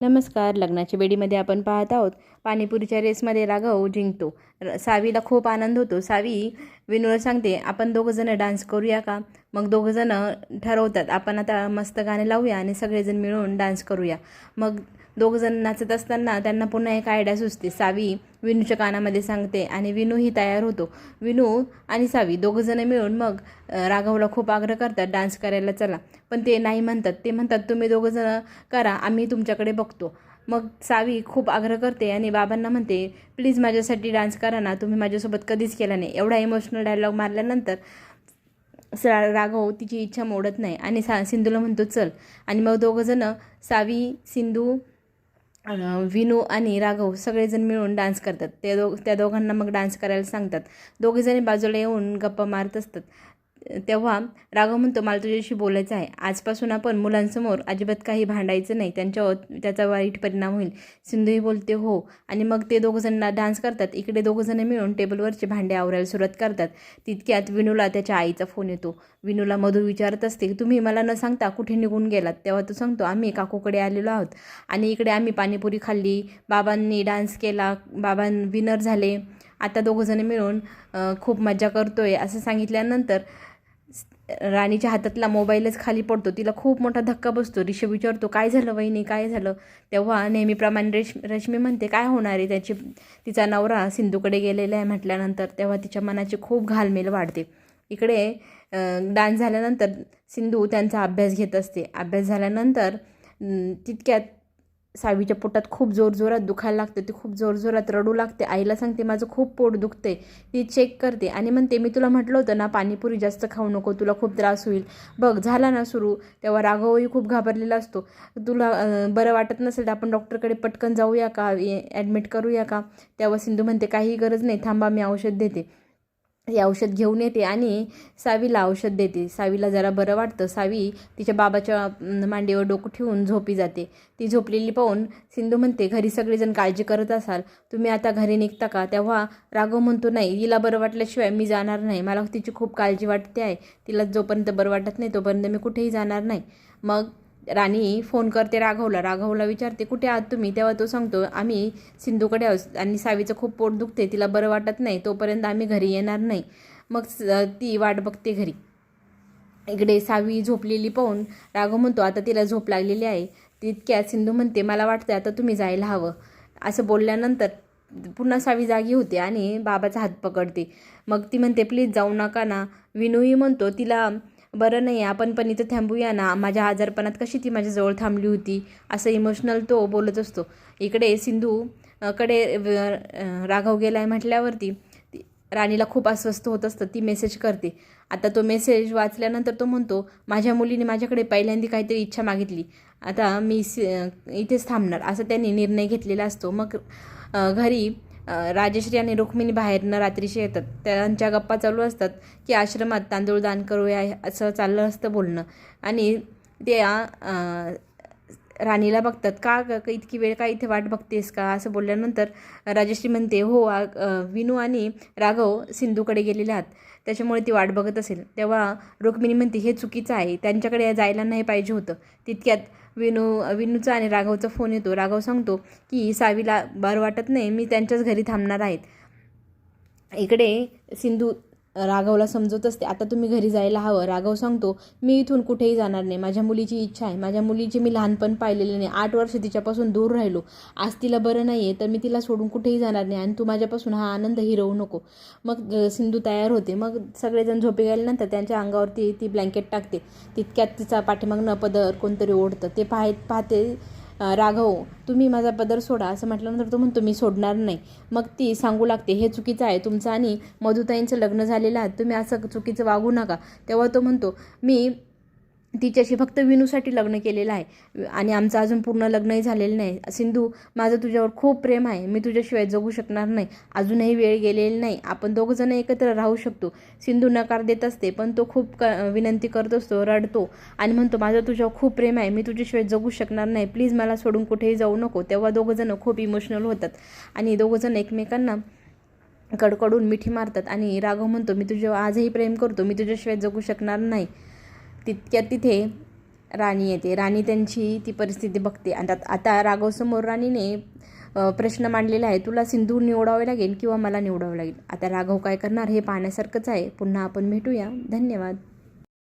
नमस्कार. लग्नाच्या बेडीमध्ये आपण पाहत आहोत पाणीपुरीच्या रेसमध्ये राघव जिंकतो. सावीला खूप आनंद होतो. सावी विनूला सांगते, आपण दोघंजणं डान्स करूया का? मग दोघंजणं ठरवतात, आपण आता मस्त गाणे लावूया आणि सगळेजण मिळून डान्स करूया. मग दोघंजण नाचत असताना त्यांना पुन्हा एक आयडिया सुचते. सावी विनूच्या कानामध्ये सांगते आणि विनूही तयार होतो. विनू आणि सावी दोघंजणं मिळून मग राघवला खूप आग्रह करतात, डान्स करायला चला. पण ते नाही म्हणतात. ते म्हणतात, तुम्ही दोघंजणं करा, आम्ही तुमच्याकडे बघतो. मग सावी खूप आग्रह करते आणि बाबांना म्हणते, प्लीज माझ्यासाठी डान्स करा ना, तुम्ही माझ्यासोबत कधीच केला नाही. एवढा इमोशनल डायलॉग मारल्यानंतर राघव तिची इच्छा मोडत नाही आणि सिंधूला म्हणतो चल. आणि मग दोघंजणं सावी, सिंधू, विनू आणि राघव सगळेजण मिळून डान्स करतात. त्या दोघांना मग डान्स करायला सांगतात. दोघेजणी बाजूला येऊन गप्पा मारत असतात. तेव्हा राघव म्हणतो, मला तुझ्याशी बोलायचं आहे. आजपासून आपण मुलांसमोर अजिबात काही भांडायचं नाही, त्यांच्यावर त्याचा वाईट परिणाम होईल. सिंधूही बोलते हो. आणि मग ते दोघंजण डान्स करतात. इकडे दोघंजण मिळून टेबलवरचे भांडे आवरायला सुरुवात करतात. तितक्यात विनूला त्याच्या आईचा फोन येतो. विनूला मधू विचारत असते, तुम्ही मला न सांगता कुठे निघून गेलात? तेव्हा तो सांगतो, आम्ही काकूकडे आलेलो आहोत आणि इकडे आम्ही पाणीपुरी खाल्ली, बाबांनी डान्स केला, बाबां विनर झाले, आता दोघंजण मिळून खूप मजा करतोय असं सांगितल्यानंतर राणीच्या हातातला मोबाईलच खाली पडतो. तिला खूप मोठा धक्का बसतो. ऋषभ विचारतो, काय झालं वहिनी, काय झालं? तेव्हा नेहमीप्रमाणे रश्मी म्हणते, काय होणार आहे, तिचा नवरा सिंधूकडे गेलेला आहे म्हटल्यानंतर तेव्हा तिच्या मनाची खूप घालमेल वाढते. इकडे डान्स झाल्यानंतर सिंधू त्यांचा अभ्यास घेत असते. अभ्यास झाल्यानंतर तितक्यात सावीच्या पोटात खूप जोरजोरात दुखायला लागते. ती खूप जोरजोरात रडू लागते. आईला सांगते, माझं खूप पोट दुखते. ती चेक करते आणि म्हणते, मी तुला म्हटलं होतं ना, पाणीपुरी जास्त खाऊ नको, तुला खूप त्रास होईल. बघ झाला ना सुरू. तेव्हा राघवही खूप घाबरलेला असतो. तुला बरं वाटत नसेल तर आपण डॉक्टरकडे पटकन जाऊया का, ॲडमिट करूया का? तेव्हा सिंधू म्हणते, काही गरज नाही, थांबा, मी औषध देते. हे औषध घेऊन येते आणि सावीला औषध देते. सावीला जरा बरं वाटतं. सावी तिच्या बाबाच्या मांडीवर डोकं ठेवून झोपी जाते. ती झोपलेली पाहून सिंधू म्हणते, घरी सगळेजण काळजी करत असाल, तुम्ही आता घरी निघता का? तेव्हा राघव म्हणतो, नाही, हिला बरं वाटल्याशिवाय मी जाणार नाही. मला तिची खूप काळजी वाटते आहे. तिला जोपर्यंत बरं वाटत नाही तोपर्यंत मी कुठेही जाणार नाही. मग राणी फोन करते राघवला विचारते, कुठे आहात तुम्ही? तेव्हा तो सांगतो, आम्ही सिंधूकडे आहोत आणि सावीचं खूप पोट दुखते, तिला बरं वाटत नाही, तोपर्यंत आम्ही घरी येणार नाही. मग ती वाट बघते घरी. इकडे सावी झोपलेली पाहून राघव म्हणतो, आता तिला झोप लागलेली आहे. तितक्यात सिंधू म्हणते, मला वाटतं आता तुम्ही जायला हवं. असं बोलल्यानंतर पुन्हा सावी जागी होते आणि बाबाचा हात पकडते. मग ती म्हणते, प्लीज जाऊ नका ना. विनूही म्हणतो, तिला बरं नाही, आपण पण इथं थांबूया ना, माझ्या आजारपणात कशी ती माझ्याजवळ थांबली होती, असं इमोशनल तो बोलत असतो. इकडे सिंधू कडे राघव गेला आहे म्हटल्यावरती राणीला खूप अस्वस्थ होत असतं. ती मेसेज करते. आता तो मेसेज वाचल्यानंतर तो म्हणतो, माझ्या मुलीने माझ्याकडे पहिल्यांदा काहीतरी इच्छा मागितली, आता मी इथेच थांबणार, असं त्यांनी निर्णय घेतलेला असतो. मग घरी राजश्री आणि रुक्मिणी बाहेरनं रात्रीशी येतात. त्यांच्या गप्पा चालू असतात की आश्रमात तांदूळ दान करूया, असं चाललं असतं बोलणं. आणि त्या राणीला बघतात, का इतकी वेळ का इथे वाट बघतेस का, असं बोलल्यानंतर राजश्री म्हणते, हो, विनू आणि राघव सिंधूकडे गेलेले आहात, त्याच्यामुळे ती वाट बघत असेल. तेव्हा रुक्मिणी म्हणते, हे चुकीचं आहे, त्यांच्याकडे जायला नाही पाहिजे होतं. तितक्यात विनूचा आणि राघवचा फोन येतो. राघव सांगतो की सावीला बरं वाटत नाही, मी त्यांच्याच घरी थांबणार आहेत. इकडे सिंधू राघवला समजवत असते, आता तुम्ही घरी जायला हवं. राघव सांगतो, मी इथून कुठेही जाणार नाही, माझ्या मुलीची इच्छा आहे, माझ्या मुलीची मी लहानपण पाहिलेलं नाही, 8 वर्ष तिच्यापासून दूर राहिलो, आज तिला बरं नाही आहे तर मी तिला सोडून कुठेही जाणार नाही आणि तू माझ्यापासून हा आनंद हिरवू नको. मग सिंधू तयार होते. मग सगळेजण झोपी गेल्यानंतर त्यांच्या अंगावरती ती ब्लँकेट टाकते. तितक्यात तिचा पाठीमागनं पदर कोणतरी ओढतं. ते पाहते राघव, तुम्ही माझा पदर सोडा, असं म्हटल्यानंतर तो म्हणतो, मी सोडणार नाही. मग ती सांगू लागते, हे चुकीचं आहे, तुमचं आणि मधुताईंचं लग्न झालेलं आहे, तुम्ही असं चुकीचं वागू नका. तेव्हा तो म्हणतो, मी तिच्याशी फक्त विनूसाठी लग्न केलेलं आहे आणि आमचं अजून पूर्ण लग्नही झालेलं नाही. सिंधू, माझं तुझ्यावर खूप प्रेम आहे, मी तुझ्याशिवाय जगू शकणार नाही, अजूनही वेळ गेलेली नाही, आपण दोघंजण एकत्र राहू शकतो. सिंधू नकार देत असते, पण तो खूप विनंती करत असतो, रडतो आणि म्हणतो, माझं तुझ्यावर खूप प्रेम आहे, मी तुझ्याशिवाय जगू शकणार नाही, प्लीज मला सोडून कुठेही जाऊ नको. तेव्हा दोघंजण खूप इमोशनल होतात आणि दोघंजण एकमेकांना कडकडून मिठी मारतात आणि राघव म्हणतो, मी तुझ्यावर आजही प्रेम करतो, मी तुझ्याशिवाय जगू शकणार नाही. तितक्यात तिथे राणी येते. राणी त्यांची ती परिस्थिती बघते. आता राघवसमोर राणीने प्रश्न मांडलेला आहे, तुला सिंदूर निवडावे लागेल किंवा मला निवडावं लागेल. आता राघव काय करणार हे पाहण्यासारखंच आहे. पुन्हा आपण भेटूया. धन्यवाद.